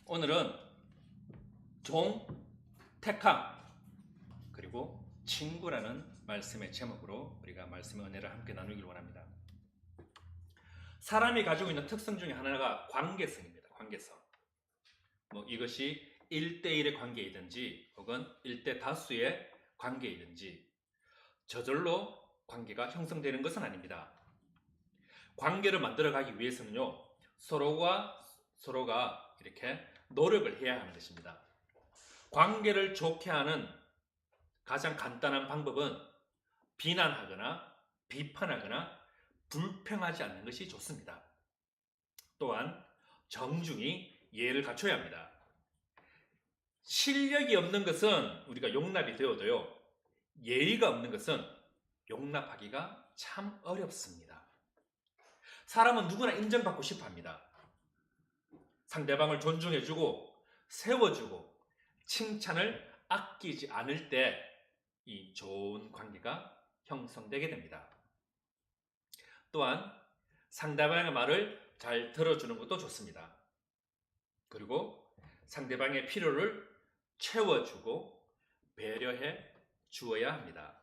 오늘은 종, 택함, 그리고 친구라는 말씀의 제목으로 우리가 말씀의 은혜를 함께 나누길 원합니다. 사람이 가지고 있는 특성 중에 하나가 관계성입니다. 관계성. 이것이 1대1의 관계이든지 혹은 1대 다수의 관계이든지 저절로 관계가 형성되는 것은 아닙니다. 관계를 만들어가기 위해서는요, 서로가 이렇게 노력을 해야 하는 것입니다. 관계를 좋게 하는 가장 간단한 방법은 비난하거나 비판하거나 불평하지 않는 것이 좋습니다. 또한 정중히 예의를 갖춰야 합니다. 실력이 없는 것은 우리가 용납이 되어도요, 예의가 없는 것은 용납하기가 참 어렵습니다. 사람은 누구나 인정받고 싶어 합니다. 상대방을 존중해주고 세워주고 칭찬을 아끼지 않을 때 이 좋은 관계가 형성되게 됩니다. 또한 상대방의 말을 잘 들어주는 것도 좋습니다. 그리고 상대방의 필요를 채워주고 배려해 주어야 합니다.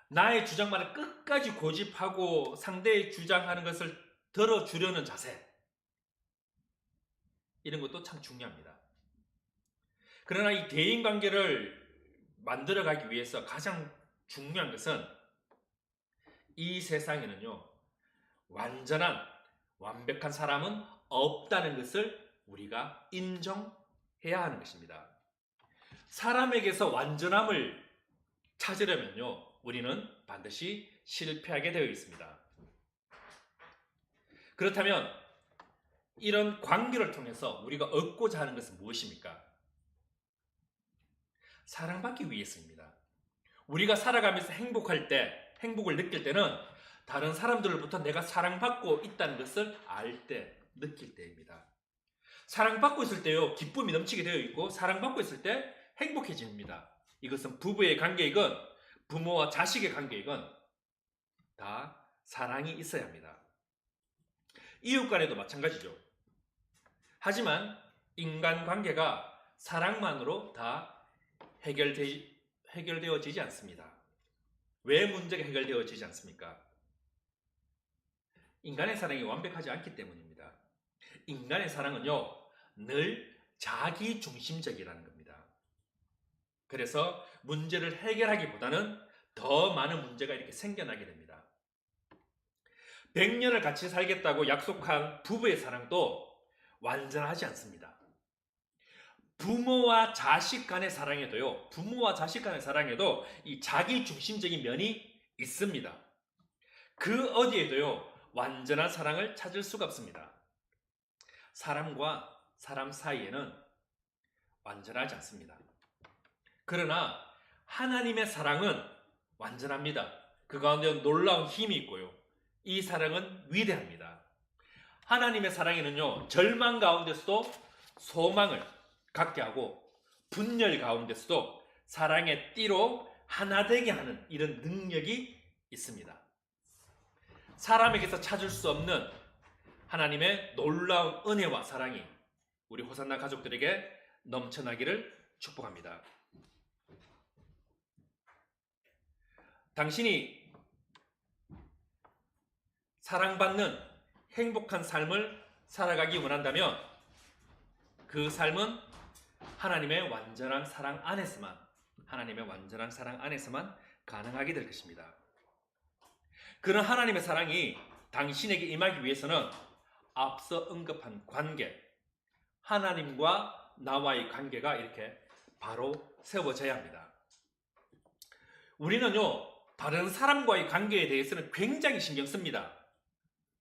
나의 주장만을 끝까지 고집하고 상대의 주장하는 것을 들어주려는 자세, 이런 것도 참 중요합니다. 그러나 이 대인관계를 만들어가기 위해서 가장 중요한 것은 이 세상에는요, 완벽한 사람은 없다는 것을 우리가 인정해야 하는 것입니다. 사람에게서 완전함을 찾으려면요, 우리는 반드시 실패하게 되어 있습니다. 그렇다면 이런 관계를 통해서 우리가 얻고자 하는 것은 무엇입니까? 사랑받기 위해서입니다. 우리가 살아가면서 행복을 느낄 때는 다른 사람들로부터 내가 사랑받고 있다는 것을 알 때, 느낄 때입니다. 사랑받고 있을 때요, 기쁨이 넘치게 되어 있고 사랑받고 있을 때 행복해집니다. 이것은 부부의 관계이건 부모와 자식의 관계이건 다 사랑이 있어야 합니다. 이웃 간에도 마찬가지죠. 하지만 인간관계가 사랑만으로 다 해결되어지지 않습니다. 왜 문제가 해결되어지지 않습니까? 인간의 사랑이 완벽하지 않기 때문입니다. 인간의 사랑은요, 늘 자기중심적이라는 겁니다. 그래서 문제를 해결하기보다는 더 많은 문제가 이렇게 생겨나게 됩니다. 100년을 같이 살겠다고 약속한 부부의 사랑도 완전하지 않습니다. 부모와 자식 간의 사랑에도요, 이 자기중심적인 면이 있습니다. 그 어디에도요, 완전한 사랑을 찾을 수가 없습니다. 사람과 사람 사이에는 완전하지 않습니다. 그러나 하나님의 사랑은 완전합니다. 그 가운데 놀라운 힘이 있고요, 이 사랑은 위대합니다. 하나님의 사랑에는요, 절망 가운데서도 소망을 갖게 하고 분열 가운데서도 사랑의 띠로 하나 되게 하는 이런 능력이 있습니다. 사람에게서 찾을 수 없는 하나님의 놀라운 은혜와 사랑이 우리 호산나 가족들에게 넘쳐나기를 축복합니다. 당신이 사랑받는 행복한 삶을 살아가기 원한다면 그 삶은 하나님의 완전한 사랑 안에서만 가능하게 될 것입니다. 그런 하나님의 사랑이 당신에게 임하기 위해서는 앞서 언급한 관계, 하나님과 나와의 관계가 이렇게 바로 세워져야 합니다. 우리는요, 다른 사람과의 관계에 대해서는 굉장히 신경 씁니다.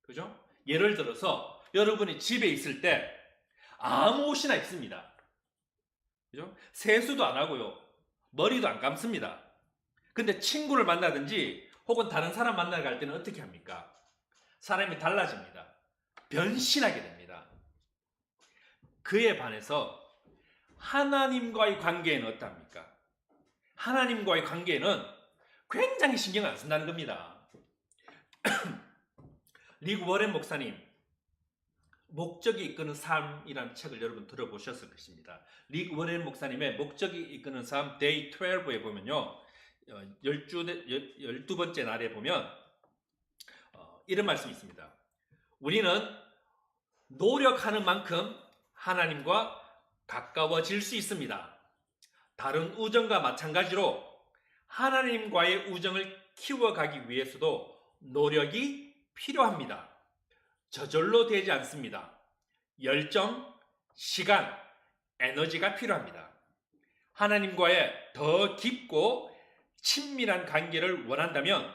그죠? 예를 들어서 여러분이 집에 있을 때 아무 옷이나 입습니다. 그죠? 세수도 안 하고요, 머리도 안 감습니다. 근데 친구를 만나든지 혹은 다른 사람 만나러 갈 때는 어떻게 합니까? 사람이 달라집니다. 변신하게 됩니다. 그에 반해서 하나님과의 관계에는 어떠합니까? 하나님과의 관계에는 굉장히 신경 안 쓴다는 겁니다. 리그 워렌 목사님, 목적이 이끄는 삶이라는 책을 여러분 들어보셨을 것입니다. 릭 워렌 목사님의 목적이 이끄는 삶 데이 12에 보면요. 12번째 날에 보면 이런 말씀이 있습니다. 우리는 노력하는 만큼 하나님과 가까워질 수 있습니다. 다른 우정과 마찬가지로 하나님과의 우정을 키워가기 위해서도 노력이 필요합니다. 저절로 되지 않습니다. 열정, 시간, 에너지가 필요합니다. 하나님과의 더 깊고 친밀한 관계를 원한다면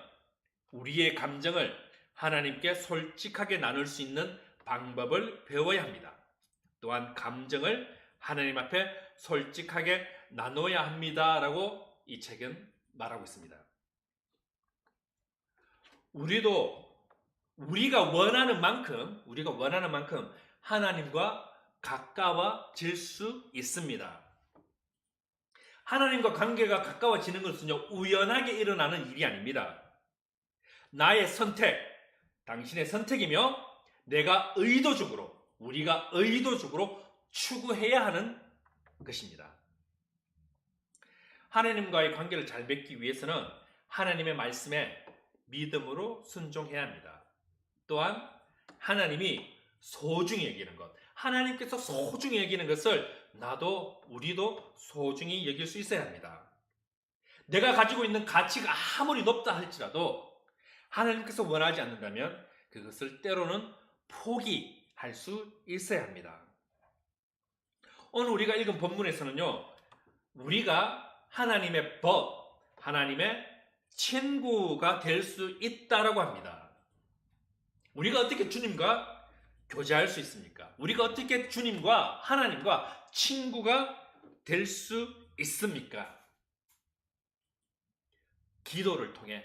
우리의 감정을 하나님께 솔직하게 나눌 수 있는 방법을 배워야 합니다. 또한 감정을 하나님 앞에 솔직하게 나눠야 합니다. 라고 이 책은 말하고 있습니다. 우리가 원하는 만큼 하나님과 가까워질 수 있습니다. 하나님과 관계가 가까워지는 것은요, 우연하게 일어나는 일이 아닙니다. 나의 선택, 당신의 선택이며 우리가 의도적으로 추구해야 하는 것입니다. 하나님과의 관계를 잘 맺기 위해서는 하나님의 말씀에 믿음으로 순종해야 합니다. 또한 하나님이 소중히 여기는 것, 하나님께서 소중히 여기는 것을 우리도 소중히 여길 수 있어야 합니다. 내가 가지고 있는 가치가 아무리 높다 할지라도 하나님께서 원하지 않는다면 그것을 때로는 포기할 수 있어야 합니다. 오늘 우리가 읽은 본문에서는요, 우리가 하나님의 하나님의 친구가 될 수 있다라고 합니다. 우리가 어떻게 주님과 교제할 수 있습니까? 우리가 어떻게 주님과 하나님과 친구가 될 수 있습니까? 기도를 통해,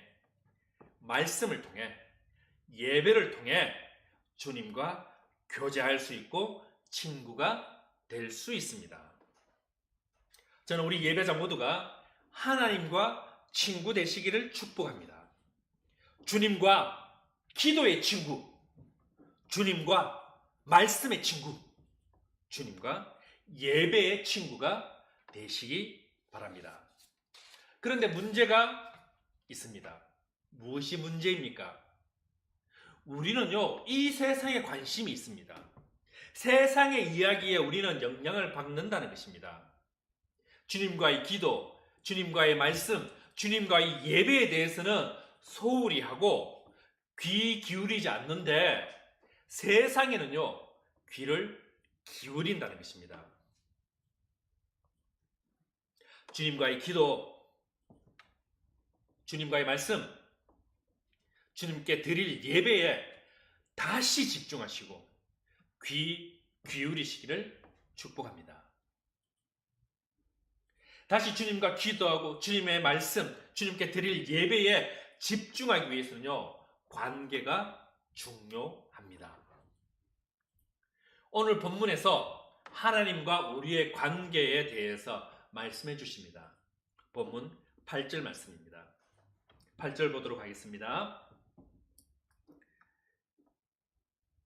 말씀을 통해, 예배를 통해 주님과 교제할 수 있고 친구가 될 수 있습니다. 저는 우리 예배자 모두가 하나님과 친구 되시기를 축복합니다. 주님과 기도의 친구, 주님과 말씀의 친구, 주님과 예배의 친구가 되시기 바랍니다. 그런데 문제가 있습니다. 무엇이 문제입니까? 우리는요, 이 세상에 관심이 있습니다. 세상의 이야기에 우리는 영향을 받는다는 것입니다. 주님과의 기도, 주님과의 말씀, 주님과의 예배에 대해서는 소홀히 하고 귀 기울이지 않는데 세상에는요, 귀를 기울인다는 것입니다. 주님과의 기도, 주님과의 말씀, 주님께 드릴 예배에 다시 집중하시고 귀 기울이시기를 축복합니다. 다시 주님과 기도하고 주님의 말씀, 주님께 드릴 예배에 집중하기 위해서는요, 관계가 중요합니다. 오늘 본문에서 하나님과 우리의 관계에 대해서 말씀해 주십니다. 본문 8절 말씀입니다. 8절 보도록 하겠습니다.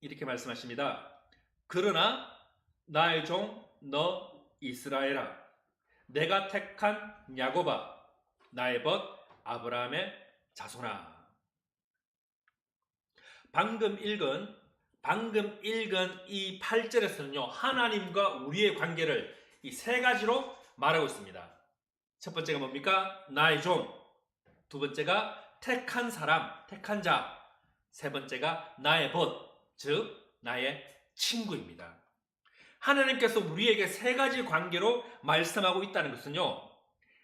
이렇게 말씀하십니다. 그러나 나의 종 너 이스라엘아, 내가 택한 야곱아, 나의 벗 아브라함의 자손아. 방금 읽은 이 8절에서는요, 하나님과 우리의 관계를 이 세 가지로 말하고 있습니다. 첫 번째가 뭡니까? 나의 종. 두 번째가 택한 사람, 택한 자. 세 번째가 나의 벗, 즉 나의 친구입니다. 하나님께서 우리에게 세 가지 관계로 말씀하고 있다는 것은요,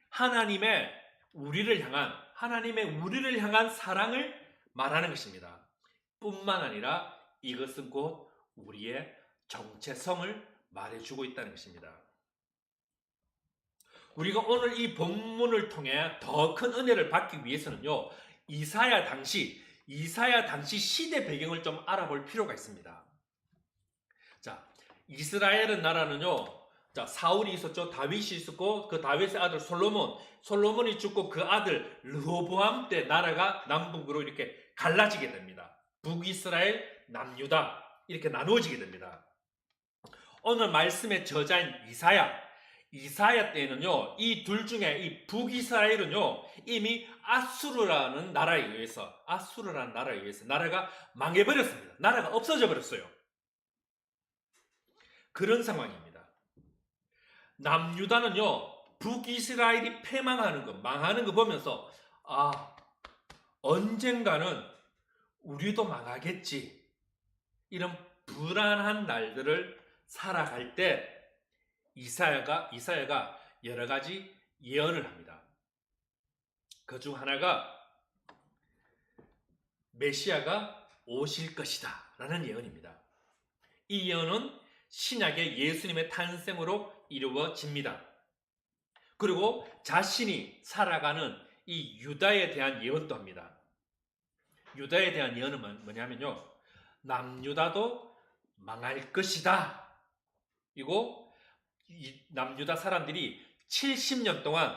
하나님의 우리를 향한 사랑을 말하는 것입니다. 뿐만 아니라 이것은 곧 우리의 정체성을 말해주고 있다는 것입니다. 우리가 오늘 이 본문을 통해 더 큰 은혜를 받기 위해서는요, 이사야 당시 시대 배경을 좀 알아볼 필요가 있습니다. 자, 이스라엘은 나라는요, 자, 사울이 있었죠. 다윗이 있었고 그 다윗의 아들 솔로몬이 죽고 그 아들 르호보암 때 나라가 남북으로 이렇게 갈라지게 됩니다. 북이스라엘, 남유다. 이렇게 나누어지게 됩니다. 오늘 말씀의 저자인 이사야 때는요, 이 둘 중에 이 북이스라엘은요, 이미 아수르라는 나라에 의해서 나라가 망해버렸습니다. 나라가 없어져 버렸어요. 그런 상황입니다. 남유다는요, 북이스라엘이 망하는 거 보면서, 언젠가는 우리도 망하겠지. 이런 불안한 날들을 살아갈 때 이사야가 여러 가지 예언을 합니다. 그 중 하나가 메시아가 오실 것이다 라는 예언입니다. 이 예언은 신약의 예수님의 탄생으로 이루어집니다. 그리고 자신이 살아가는 이 유다에 대한 예언도 합니다. 유다에 대한 예언은 뭐냐면요, 남유다도 망할 것이다. 이고 남유다 사람들이 70년 동안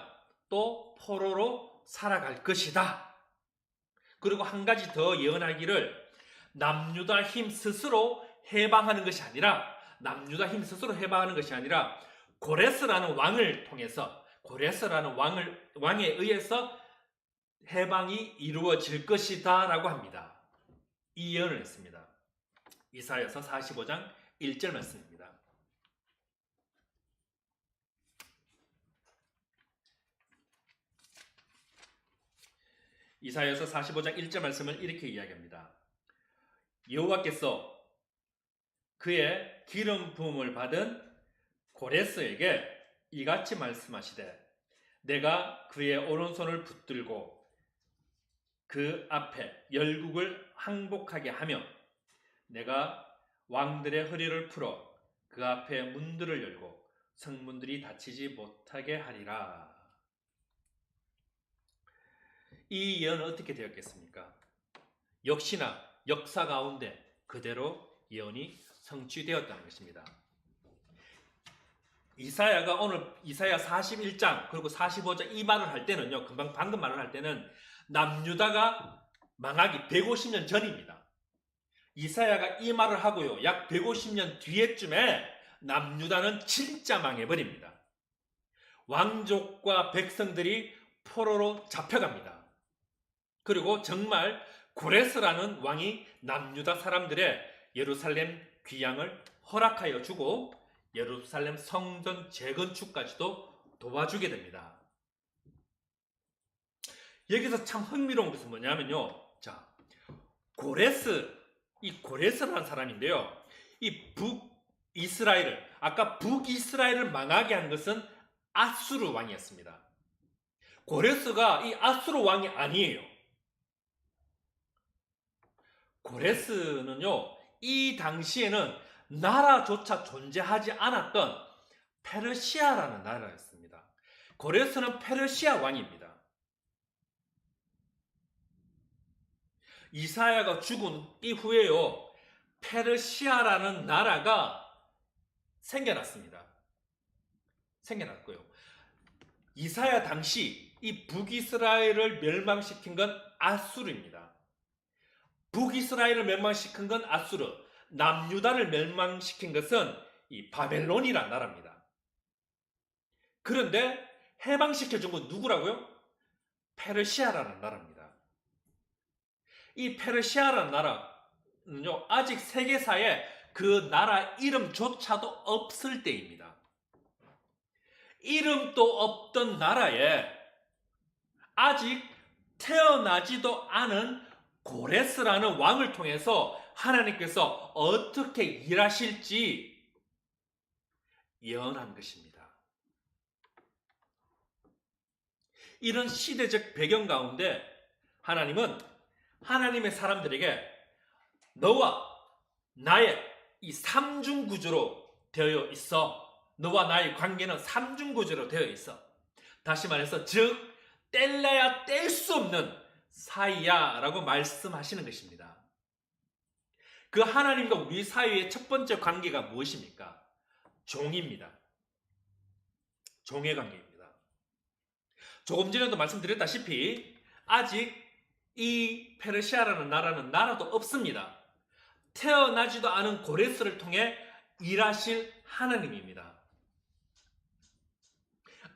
또 포로로 살아갈 것이다. 그리고 한 가지 더 예언하기를 남유다 힘 스스로 해방하는 것이 아니라 고레스라는 왕에 의해서 해방이 이루어질 것이다 라고 합니다. 이 예언을 했습니다. 이사야서 45장 1절 말씀입니다. 이사야서 45장 1절 말씀을 이렇게 이야기합니다. 여호와께서 그의 기름 부음을 받은 고레스에게 이같이 말씀하시되 내가 그의 오른손을 붙들고 그 앞에 열국을 항복하게 하며 내가 왕들의 허리를 풀어 그 앞에 문들을 열고 성문들이 닫히지 못하게 하리라. 이 예언은 어떻게 되었겠습니까? 역시나 역사 가운데 그대로 예언이 성취되었다는 것입니다. 이사야가 오늘 이사야 41장 그리고 45장 이 말을 할 때는요, 방금 말을 할 때는 남유다가 망하기 150년 전입니다. 이사야가 이 말을 하고요, 약 150년 뒤에쯤에 남유다는 진짜 망해버립니다. 왕족과 백성들이 포로로 잡혀갑니다. 그리고 정말 고레스라는 왕이 남유다 사람들의 예루살렘 귀양을 허락하여 주고 예루살렘 성전 재건축까지도 도와주게 됩니다. 여기서 참 흥미로운 것은 뭐냐면요, 고레스라는 사람인데요, 이 북이스라엘을 망하게 한 것은 아수르 왕이었습니다. 고레스가 이 아수르 왕이 아니에요. 고레스는요, 이 당시에는 나라조차 존재하지 않았던 페르시아라는 나라였습니다. 고레스는 페르시아 왕입니다. 이사야가 죽은 이후에요, 페르시아라는 나라가 생겨났고요. 이사야 당시 이 북이스라엘을 멸망시킨 건 아수르입니다. 북이스라엘을 멸망시킨 건 아수르, 남유다를 멸망시킨 것은 이 바벨론이라는 나라입니다. 그런데 해방시켜준 건 누구라고요? 페르시아라는 나라입니다. 이 페르시아라는 나라는요, 아직 세계사에 그 나라 이름조차도 없을 때입니다. 이름도 없던 나라에 아직 태어나지도 않은 고레스라는 왕을 통해서 하나님께서 어떻게 일하실지 예언한 것입니다. 이런 시대적 배경 가운데 하나님은 하나님의 사람들에게 너와 나의 이 삼중구조로 되어 있어. 너와 나의 관계는 삼중구조로 되어 있어. 다시 말해서 즉 뗄래야 뗄 수 없는 사이야 라고 말씀하시는 것입니다. 그 하나님과 우리 사이의 첫 번째 관계가 무엇입니까? 종입니다. 종의 관계입니다. 조금 전에도 말씀드렸다시피 아직 이 페르시아라는 나라는 나라도 없습니다. 태어나지도 않은 고레스를 통해 일하실 하나님입니다.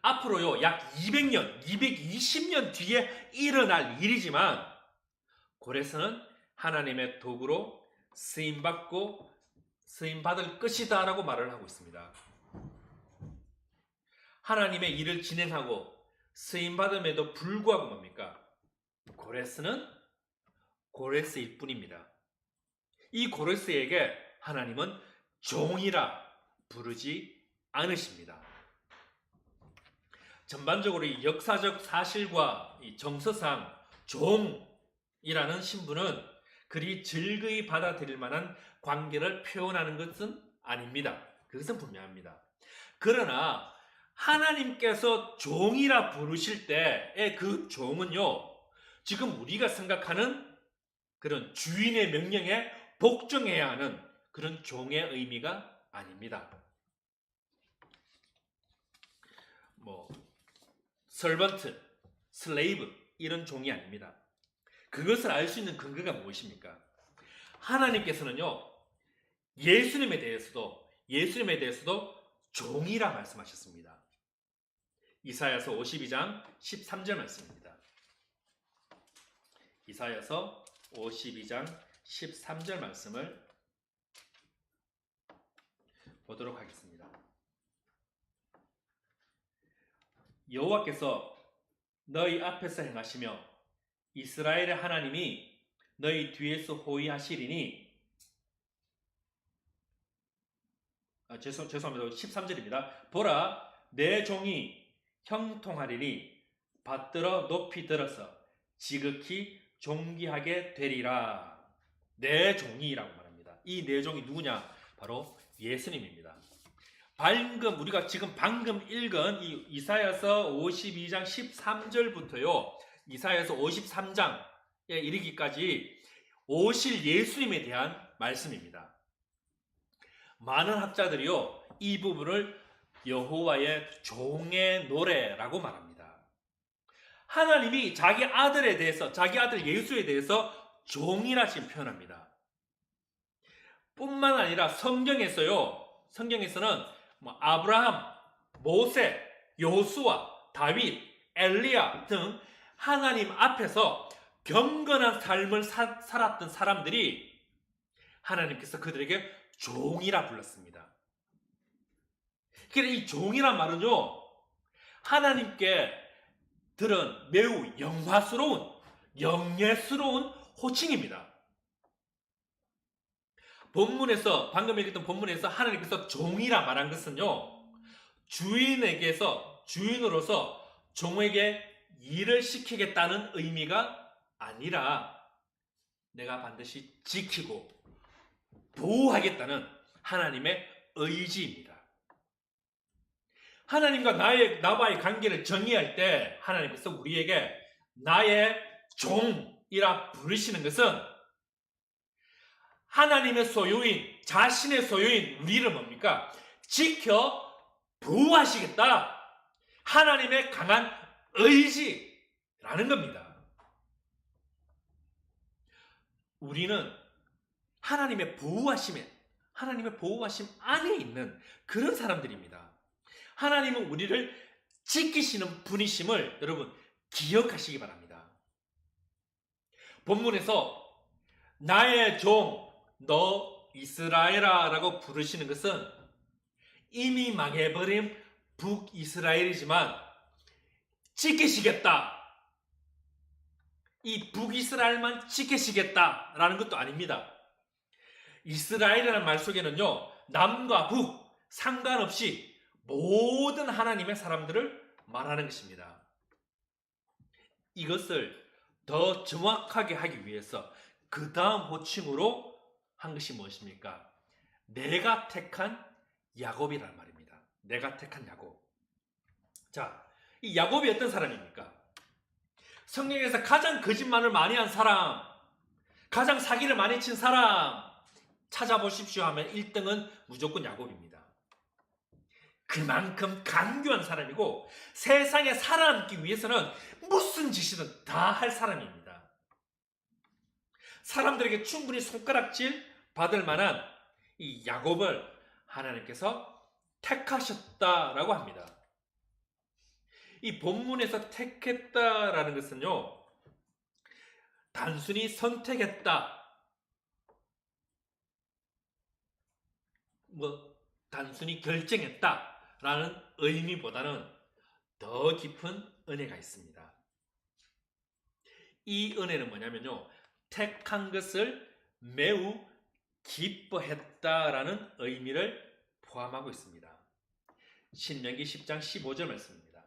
앞으로요, 약 200년, 220년 뒤에 일어날 일이지만 고레스는 하나님의 도구로 쓰임받을 것이다 라고 말을 하고 있습니다. 하나님의 일을 진행하고 쓰임받음에도 불구하고 뭡니까? 고레스는 고레스일 뿐입니다. 이 고레스에게 하나님은 종이라 부르지 않으십니다. 전반적으로 이 역사적 사실과 이 정서상 종이라는 신분은 그리 즐거이 받아들일 만한 관계를 표현하는 것은 아닙니다. 그것은 분명합니다. 그러나 하나님께서 종이라 부르실 때의 그 종은요, 지금 우리가 생각하는 그런 주인의 명령에 복종해야 하는 그런 종의 의미가 아닙니다. servant, slave 이런 종이 아닙니다. 그것을 알 수 있는 근거가 무엇입니까? 하나님께서는요, 예수님에 대해서도 종이라 말씀하셨습니다. 이사야서 52장 13절 말씀입니다. 이사야서 52장 13절 말씀을 보도록 하겠습니다. 여호와께서 너희 앞에서 행하시며 이스라엘의 하나님이 너희 뒤에서 호위하시리니 죄송합니다. 13절입니다. 보라, 내 종이 형통하리니 받들어 높이 들어서 지극히 존귀하게 되리라. 내 종이라고 말합니다. 이 내 종이 누구냐? 바로 예수님입니다. 우리가 지금 방금 읽은 이 이사야서 52장 13절부터요, 이사야서 53장에 이르기까지 오실 예수님에 대한 말씀입니다. 많은 학자들이요, 이 부분을 여호와의 종의 노래라고 말합니다. 하나님이 자기 아들 예수에 대해서 종이라 지금 표현합니다. 뿐만 아니라 성경에서는 아브라함, 모세, 요수아, 다윗, 엘리야 등 하나님 앞에서 경건한 삶을 살았던 사람들이 하나님께서 그들에게 종이라 불렀습니다. 그래서 이 종이란 말은요, 하나님께 들은 매우 영예스러운 호칭입니다. 방금 읽었던 본문에서 하나님께서 종이라 말한 것은요, 주인으로서 종에게 일을 시키겠다는 의미가 아니라 내가 반드시 지키고 보호하겠다는 하나님의 의지입니다. 하나님과 나와의 관계를 정의할 때 하나님께서 우리에게 나의 종이라 부르시는 것은 하나님의 소유인, 자신의 소유인 우리를 뭡니까? 지켜 보호하시겠다. 하나님의 강한 의지라는 겁니다. 우리는 하나님의 보호하심 안에 있는 그런 사람들입니다. 하나님은 우리를 지키시는 분이심을 여러분 기억하시기 바랍니다. 본문에서 나의 종 너 이스라엘아 라고 부르시는 것은 이미 망해버린 북이스라엘이지만 지키시겠다, 이 북이스라엘만 지키시겠다라는 것도 아닙니다. 이스라엘이라는 말 속에는요, 남과 북 상관없이 모든 하나님의 사람들을 말하는 것입니다. 이것을 더 정확하게 하기 위해서 그 다음 호칭으로 한 것이 무엇입니까? 내가 택한 야곱이라는 말입니다. 내가 택한 야곱. 자, 이 야곱이 어떤 사람입니까? 성경에서 가장 거짓말을 많이 한 사람, 가장 사기를 많이 친 사람 찾아보십시오 하면 1등은 무조건 야곱입니다. 그만큼 간교한 사람이고 세상에 살아남기 위해서는 무슨 짓이든 다 할 사람입니다. 사람들에게 충분히 손가락질 받을 만한 이 야곱을 하나님께서 택하셨다라고 합니다. 이 본문에서 택했다라는 것은요, 단순히 선택했다, 단순히 결정했다라는 의미보다는 더 깊은 은혜가 있습니다. 이 은혜는 뭐냐면요, 택한 것을 매우 기뻐했다라는 의미를 포함하고 있습니다. 신명기 10장 15절 말씀입니다.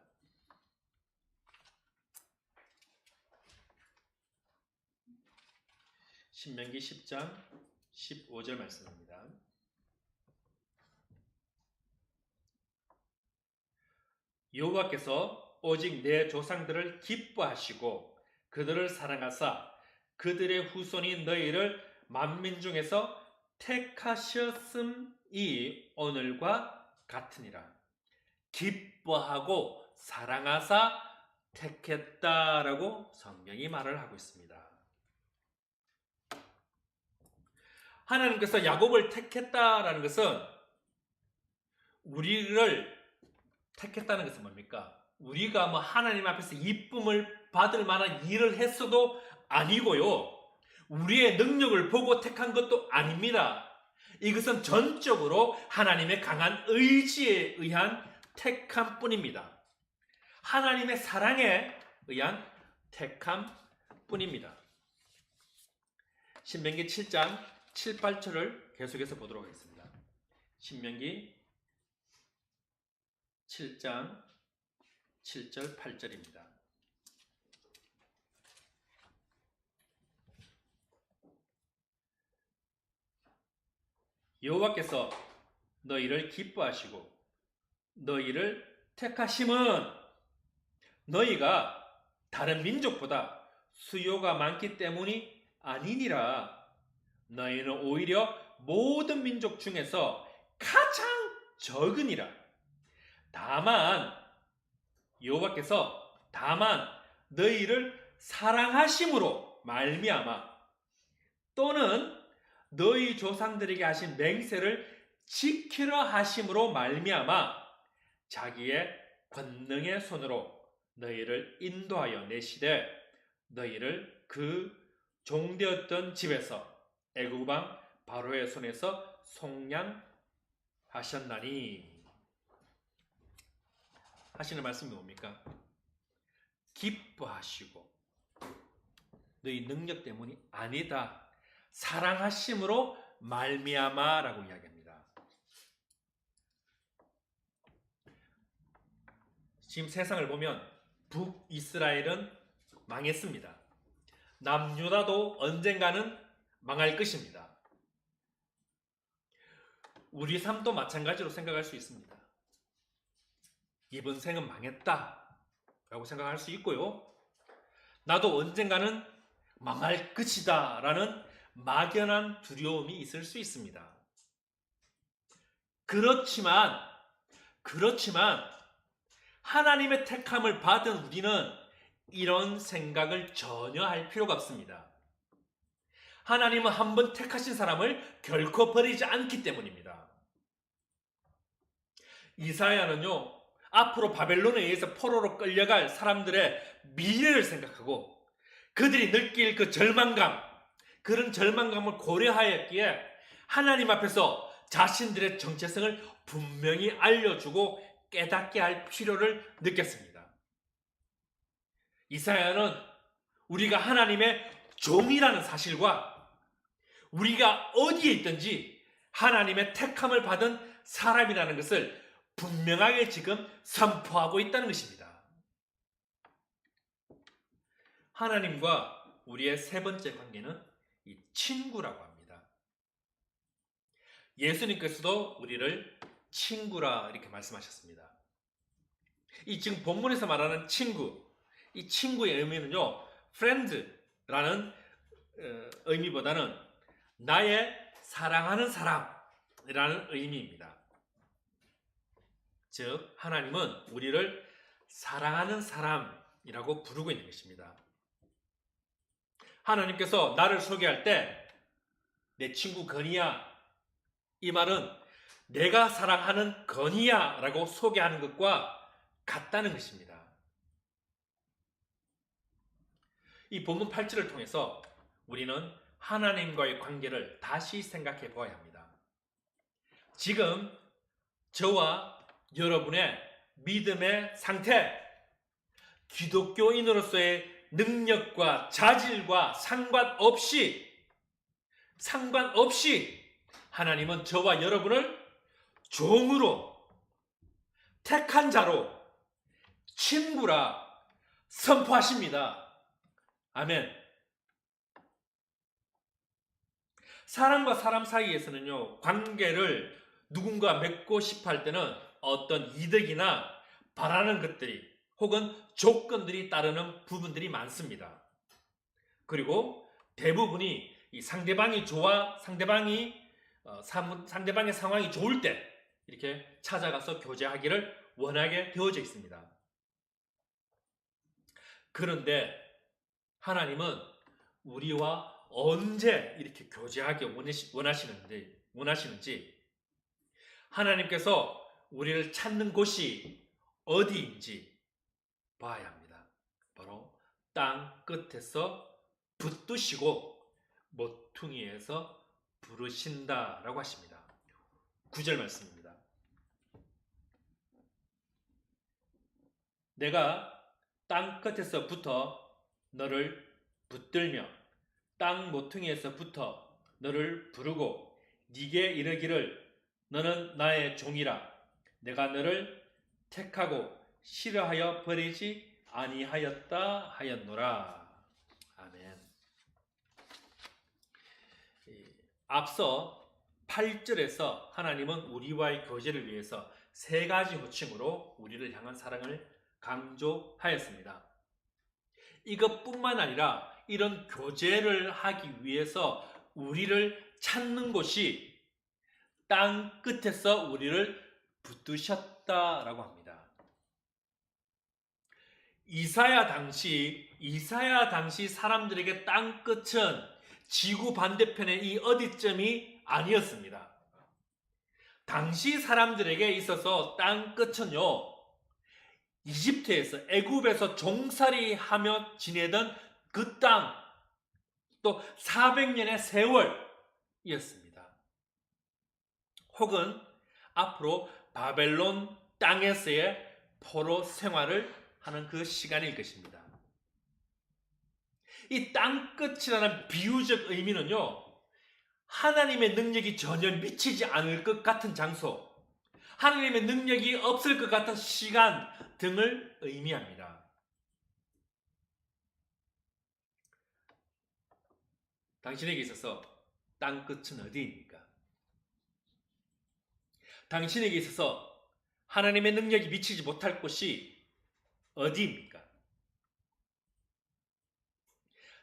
신명기 10장 15절 말씀입니다. 여호와께서 오직 내 조상들을 기뻐하시고 그들을 사랑하사 그들의 후손이 너희를 만민 중에서 택하셨음이 오늘과 같으니라. 기뻐하고 사랑하사 택했다라고 성경이 말을 하고 있습니다. 하나님께서 야곱을 택했다라는 것은, 우리를 택했다는 것은 뭡니까? 우리가 하나님 앞에서 이쁨을 받을 만한 일을 했어도 아니고요, 우리의 능력을 보고 택한 것도 아닙니다. 이것은 전적으로 하나님의 강한 의지에 의한 택함 뿐입니다. 하나님의 사랑에 의한 택함 뿐입니다. 신명기 7장 7, 8절을 계속해서 보도록 하겠습니다. 신명기 7장 7절 8절입니다. 여호와께서 너희를 기뻐하시고 너희를 택하심은 너희가 다른 민족보다 수요가 많기 때문이 아니니라. 너희는 오히려 모든 민족 중에서 가장 적으니라. 다만 여호와께서 너희를 사랑하심으로 말미암아 또는 너희 조상들에게 하신 맹세를 지키려 하심으로 말미암아 자기의 권능의 손으로 너희를 인도하여 내시되 너희를 그 종되었던 집에서 애굽 왕 바로의 손에서 속량하셨나니. 하시는 말씀이 뭡니까? 기뻐하시고 너희 능력 때문이 아니다, 사랑하심으로 말미암아라고 이야기합니다. 지금 세상을 보면 북이스라엘은 망했습니다. 남유다도 언젠가는 망할 것입니다. 우리 삶도 마찬가지로 생각할 수 있습니다. 이번 생은 망했다 라고 생각할 수 있고요, 나도 언젠가는 망할 것이다 라는 막연한 두려움이 있을 수 있습니다. 그렇지만 하나님의 택함을 받은 우리는 이런 생각을 전혀 할 필요가 없습니다. 하나님은 한번 택하신 사람을 결코 버리지 않기 때문입니다. 이사야는요, 앞으로 바벨론에 의해서 포로로 끌려갈 사람들의 미래를 생각하고 그들이 느낄 그 절망감, 그런 절망감을 고려하였기에 하나님 앞에서 자신들의 정체성을 분명히 알려주고 깨닫게 할 필요를 느꼈습니다. 이사야는 우리가 하나님의 종이라는 사실과 우리가 어디에 있든지 하나님의 택함을 받은 사람이라는 것을 분명하게 지금 선포하고 있다는 것입니다. 하나님과 우리의 세 번째 관계는 이 친구라고 합니다. 예수님께서도 우리를 친구라 이렇게 말씀하셨습니다. 이 지금 본문에서 말하는 친구, 이 친구의 의미는요, friend라는 의미보다는 나의 사랑하는 사람이라는 의미입니다. 즉 하나님은 우리를 사랑하는 사람이라고 부르고 있는 것입니다. 하나님께서 나를 소개할 때 내 친구 건이야. 이 말은 내가 사랑하는 건이야 라고 소개하는 것과 같다는 것입니다. 이 본문 8절을 통해서 우리는 하나님과의 관계를 다시 생각해 보아야 합니다. 지금 저와 여러분의 믿음의 상태, 기독교인으로서의 능력과 자질과 상관없이 하나님은 저와 여러분을 종으로, 택한 자로, 친구라 선포하십니다. 아멘. 사람과 사람 사이에서는요, 관계를 누군가 맺고 싶어 할 때는 어떤 이득이나 바라는 것들이 혹은 조건들이 따르는 부분들이 많습니다. 그리고 대부분이 이 상대방이 좋아, 상대방의 상황이 좋을 때 이렇게 찾아가서 교제하기를 원하게 되어져 있습니다. 그런데 하나님은 우리와 언제 이렇게 교제하기 원하시는지 하나님께서 우리를 찾는 곳이 어디인지 봐야 합니다. 바로 땅 끝에서 붙드시고 모퉁이에서 부르신다라고 하십니다. 9절 말씀입니다. 내가 땅 끝에서부터 너를 붙들며 땅 모퉁이에서부터 너를 부르고 네게 이르기를 너는 나의 종이라 내가 너를 택하고 싫어하여 버리지 아니하였다 하였노라. 아멘. 앞서 8절에서 하나님은 우리와의 교제를 위해서 세 가지 호칭으로 우리를 향한 사랑을 강조하였습니다. 이것뿐만 아니라 이런 교제를 하기 위해서 우리를 찾는 곳이 땅 끝에서 우리를 붙드셨다라고 합니다. 이사야 당시 사람들에게 땅 끝은 지구 반대편의 이 어디쯤이 아니었습니다. 당시 사람들에게 있어서 땅 끝은요, 이집트에서, 애굽에서 종살이하며 지내던 그 땅, 또 400년의 세월이었습니다. 혹은 앞으로 바벨론 땅에서의 포로 생활을 하는 그 시간일 것입니다. 이 땅끝이라는 비유적 의미는요, 하나님의 능력이 전혀 미치지 않을 것 같은 장소, 하나님의 능력이 없을 것 같은 시간 등을 의미합니다. 당신에게 있어서 땅끝은 어디입니까? 당신에게 있어서 하나님의 능력이 미치지 못할 곳이 어디입니까?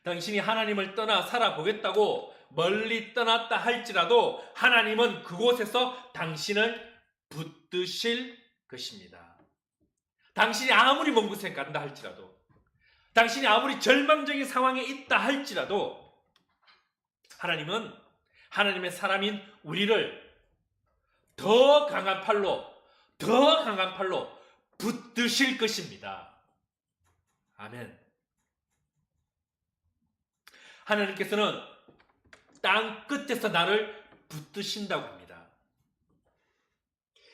당신이 하나님을 떠나 살아보겠다고 멀리 떠났다 할지라도 하나님은 그곳에서 당신을 붙드실 것입니다. 당신이 아무리 먼 곳에 간다 할지라도, 당신이 아무리 절망적인 상황에 있다 할지라도 하나님은 하나님의 사람인 우리를 더 강한 팔로 붙드실 것입니다. 아멘. 하나님께서는 땅 끝에서 나를 붙드신다고 합니다.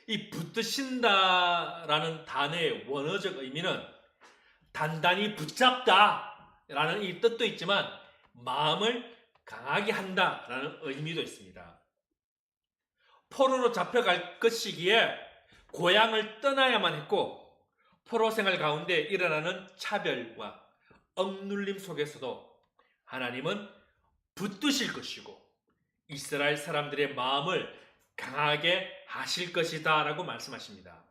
이 붙드신다라는 단어의 원어적 의미는 단단히 붙잡다라는 이 뜻도 있지만 마음을 강하게 한다라는 의미도 있습니다. 포로로 잡혀갈 것이기에 고향을 떠나야만 했고 포로 생활 가운데 일어나는 차별과 억눌림 속에서도 하나님은 붙드실 것이고 이스라엘 사람들의 마음을 강하게 하실 것이다 라고 말씀하십니다.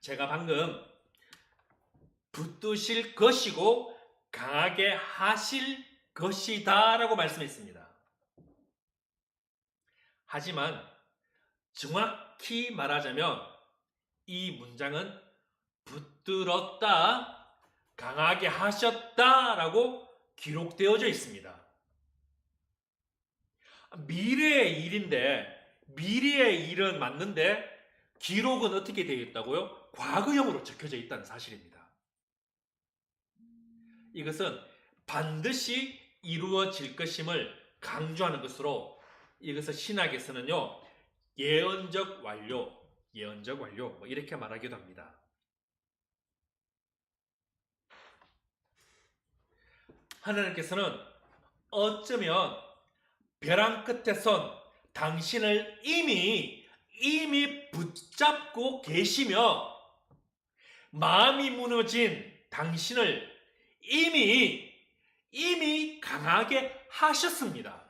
제가 방금 붙드실 것이고 강하게 하실 것이다 라고 말씀했습니다. 하지만 정확히 말하자면 이 문장은 붙들었다, 강하게 하셨다 라고 기록되어져 있습니다. 미래의 일인데, 미래의 일은 맞는데 기록은 어떻게 되어 있다고요? 과거형으로 적혀져 있다는 사실입니다. 이것은 반드시 이루어질 것임을 강조하는 것으로 이것을 신학에서는요, 예언적 완료 뭐 이렇게 말하기도 합니다. 하나님께서는 어쩌면 벼랑 끝에 선 당신을 이미 붙잡고 계시며, 마음이 무너진 당신을 이미 강하게 하셨습니다.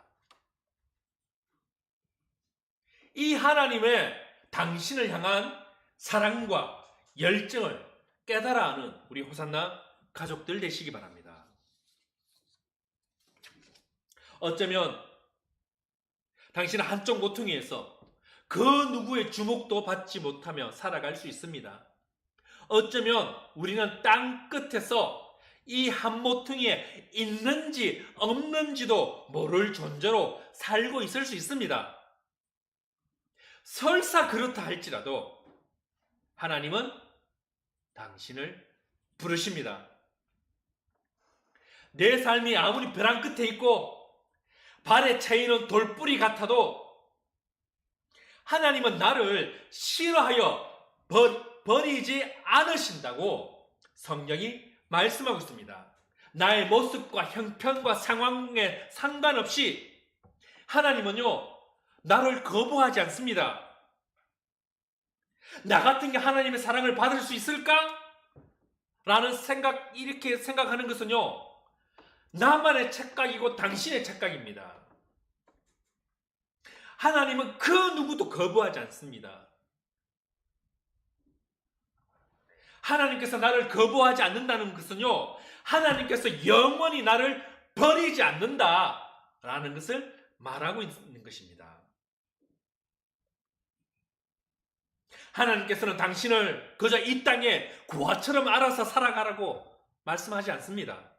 이 하나님의 당신을 향한 사랑과 열정을 깨달아 하는 우리 호산나 가족들 되시기 바랍니다. 어쩌면 당신은 한쪽 모퉁이에서 그 누구의 주목도 받지 못하며 살아갈 수 있습니다. 어쩌면 우리는 땅 끝에서 이 한 모퉁이에 있는지 없는지도 모를 존재로 살고 있을 수 있습니다. 설사 그렇다 할지라도 하나님은 당신을 부르십니다. 내 삶이 아무리 벼랑 끝에 있고 발에 차이는 돌뿌리 같아도 하나님은 나를 싫어하여 버리지 않으신다고 성경이 말씀하고 있습니다. 나의 모습과 형편과 상황에 상관없이 하나님은요, 나를 거부하지 않습니다. 나 같은 게 하나님의 사랑을 받을 수 있을까? 라는 이렇게 생각하는 것은요, 나만의 착각이고 당신의 착각입니다. 하나님은 그 누구도 거부하지 않습니다. 하나님께서 나를 거부하지 않는다는 것은요, 하나님께서 영원히 나를 버리지 않는다라는 것을 말하고 있는 것입니다. 하나님께서는 당신을 그저 이 땅에 구하처럼 알아서 살아가라고 말씀하지 않습니다.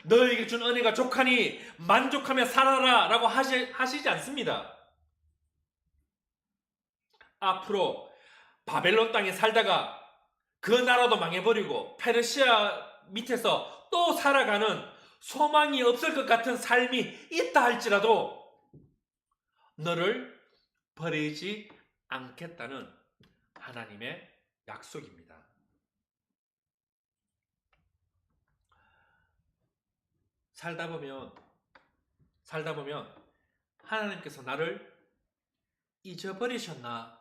너에게 준 은혜가 족하니 만족하며 살아라 라고 하시지 않습니다. 앞으로 바벨론 땅에 살다가 그 나라도 망해버리고 페르시아 밑에서 또 살아가는 소망이 없을 것 같은 삶이 있다 할지라도 너를 버리지 않겠다는 하나님의 약속입니다. 살다 보면 하나님께서 나를 잊어버리셨나?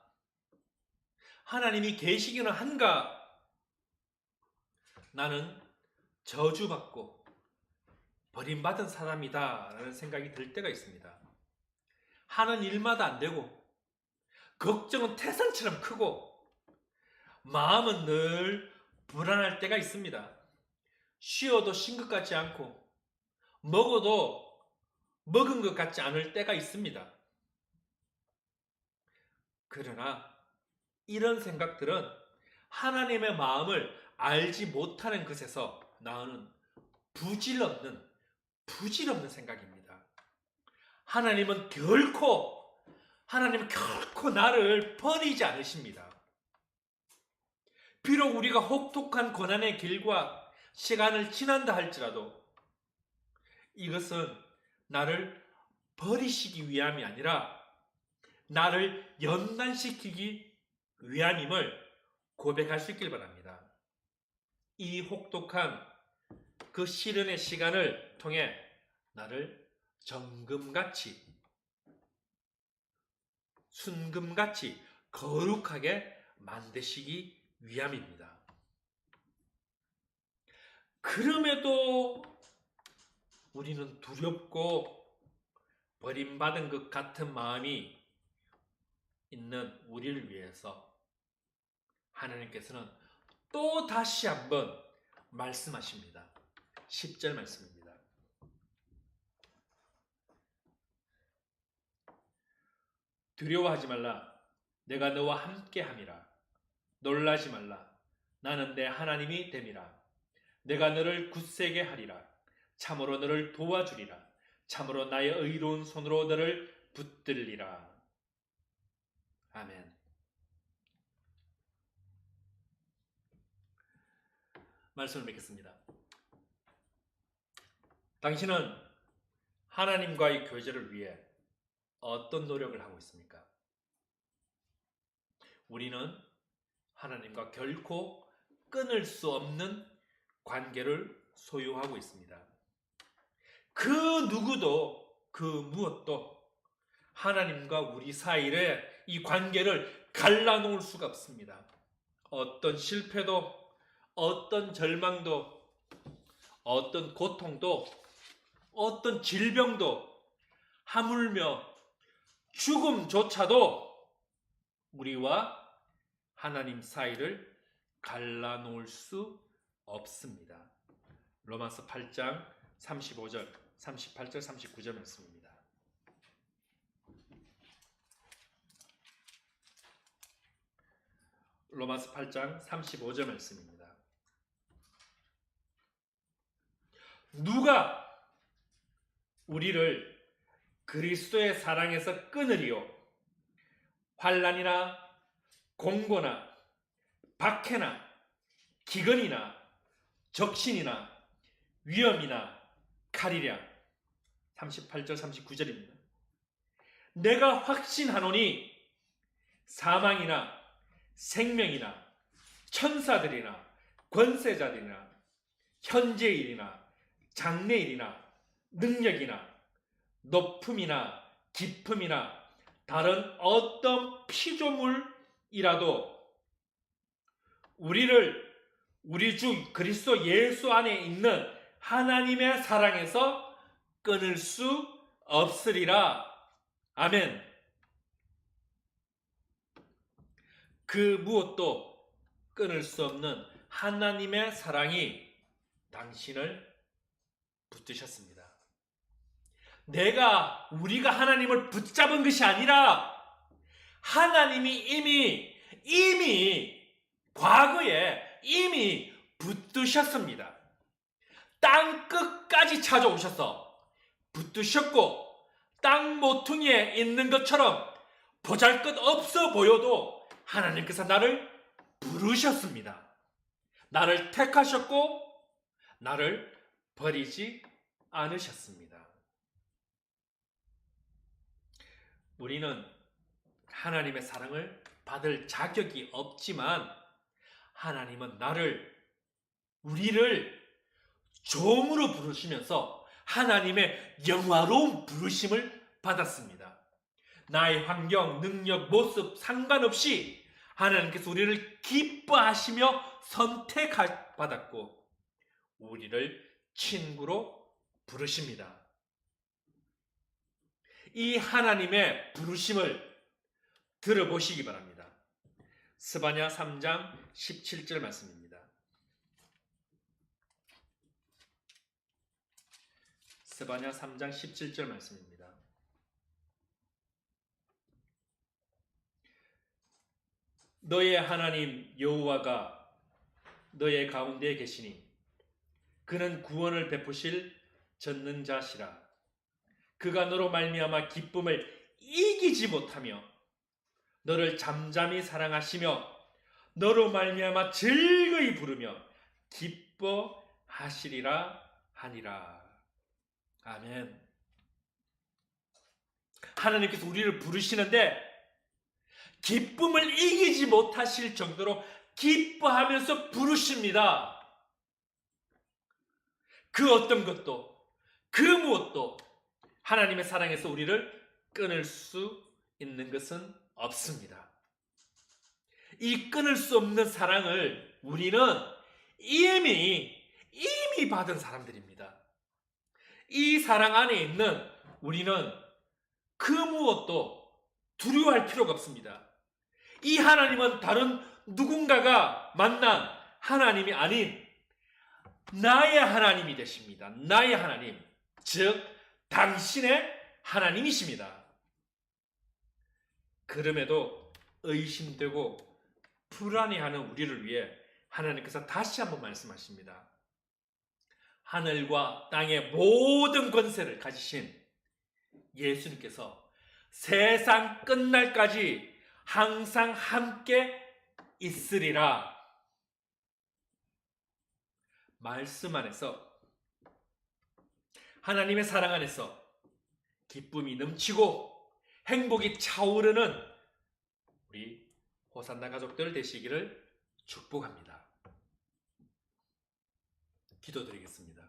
하나님이 계시기는 한가? 나는 저주받고 버림받은 사람이다 라는 생각이 들 때가 있습니다. 하는 일마다 안 되고 걱정은 태산처럼 크고 마음은 늘 불안할 때가 있습니다. 쉬어도 쉰 것 같지 않고 먹어도 먹은 것 같지 않을 때가 있습니다. 그러나 이런 생각들은 하나님의 마음을 알지 못하는 것에서 나오는 부질없는 생각입니다. 하나님은 결코 나를 버리지 않으십니다. 비록 우리가 혹독한 고난의 길과 시간을 지난다 할지라도 이것은 나를 버리시기 위함이 아니라 나를 연단시키기 위함임을 고백할 수 있길 바랍니다. 이 혹독한 그 시련의 시간을 통해 나를 정금같이 순금같이 거룩하게 만드시기 위함입니다. 그럼에도 우리는 두렵고 버림받은 것 같은 마음이 있는 우리를 위해서 하나님께서는 또 다시 한번 말씀하십니다. 10절 말씀입니다. 두려워하지 말라. 내가 너와 함께함이라. 놀라지 말라. 나는 내 하나님이 됨이라. 내가 너를 굳세게 하리라. 참으로 너를 도와주리라. 참으로 나의 의로운 손으로 너를 붙들리라. 아멘. 말씀을 맺겠습니다. 당신은 하나님과의 교제를 위해 어떤 노력을 하고 있습니까? 우리는 하나님과 결코 끊을 수 없는 관계를 소유하고 있습니다. 그 누구도 그 무엇도 하나님과 우리 사이의 이 관계를 갈라놓을 수가 없습니다. 어떤 실패도, 어떤 절망도, 어떤 고통도, 어떤 질병도, 하물며 죽음조차도 우리와 하나님 사이를 갈라놓을 수 없습니다. 로마서 8장 35절, 38절, 39절 말씀입니다. 로마서 8장 35절 말씀입니다. 누가 우리를 그리스도의 사랑에서 끊으리요? 환난이나 공고나 박해나 기근이나 적신이나 위험이나 칼이랴. 38절 39절입니다. 내가 확신하노니 사망이나 생명이나 천사들이나 권세자들이나 현재일이나 장래일이나 능력이나 높음이나 깊음이나 다른 어떤 피조물이라도 우리를 우리 주 그리스도 예수 안에 있는 하나님의 사랑에서 끊을 수 없으리라. 아멘. 그 무엇도 끊을 수 없는 하나님의 사랑이 당신을 붙드셨습니다. 우리가 하나님을 붙잡은 것이 아니라 하나님이 이미 과거에 이미 붙드셨습니다. 땅 끝까지 찾아오셔서 붙드셨고 땅 모퉁이에 있는 것처럼 보잘것없어 보여도 하나님께서 나를 부르셨습니다. 나를 택하셨고 나를 버리지 않으셨습니다. 우리는 하나님의 사랑을 받을 자격이 없지만 하나님은 우리를 종으로 부르시면서 하나님의 영화로운 부르심을 받았습니다. 나의 환경, 능력, 모습 상관없이 하나님께서 우리를 기뻐하시며 선택받았고 우리를 친구로 부르십니다. 이 하나님의 부르심을 들어보시기 바랍니다. 스바냐 3장 17절 말씀입니다. 스바냐 3장 17절 말씀입니다. 너의 하나님 여호와가 너의 가운데 계시니 그는 구원을 베푸실 전능자시라. 그가 너로 말미암아 기쁨을 이기지 못하며 너를 잠잠히 사랑하시며 너로 말미암아 즐거이 부르며 기뻐하시리라 하니라. 아멘. 하나님께서 우리를 부르시는데 기쁨을 이기지 못하실 정도로 기뻐하면서 부르십니다. 그 어떤 것도 그 무엇도 하나님의 사랑에서 우리를 끊을 수 있는 것은 없습니다. 이 끊을 수 없는 사랑을 우리는 이미 받은 사람들입니다. 이 사랑 안에 있는 우리는 그 무엇도 두려워할 필요가 없습니다. 이 하나님은 다른 누군가가 만난 하나님이 아닌 나의 하나님이 되십니다. 나의 하나님, 즉 당신의 하나님이십니다. 그럼에도 의심되고 불안해하는 우리를 위해 하나님께서 다시 한번 말씀하십니다. 하늘과 땅의 모든 권세를 가지신 예수님께서 세상 끝날까지 항상 함께 있으리라. 말씀 안에서, 하나님의 사랑 안에서 기쁨이 넘치고 행복이 차오르는 우리 호산나 가족들 되시기를 축복합니다. 기도드리겠습니다.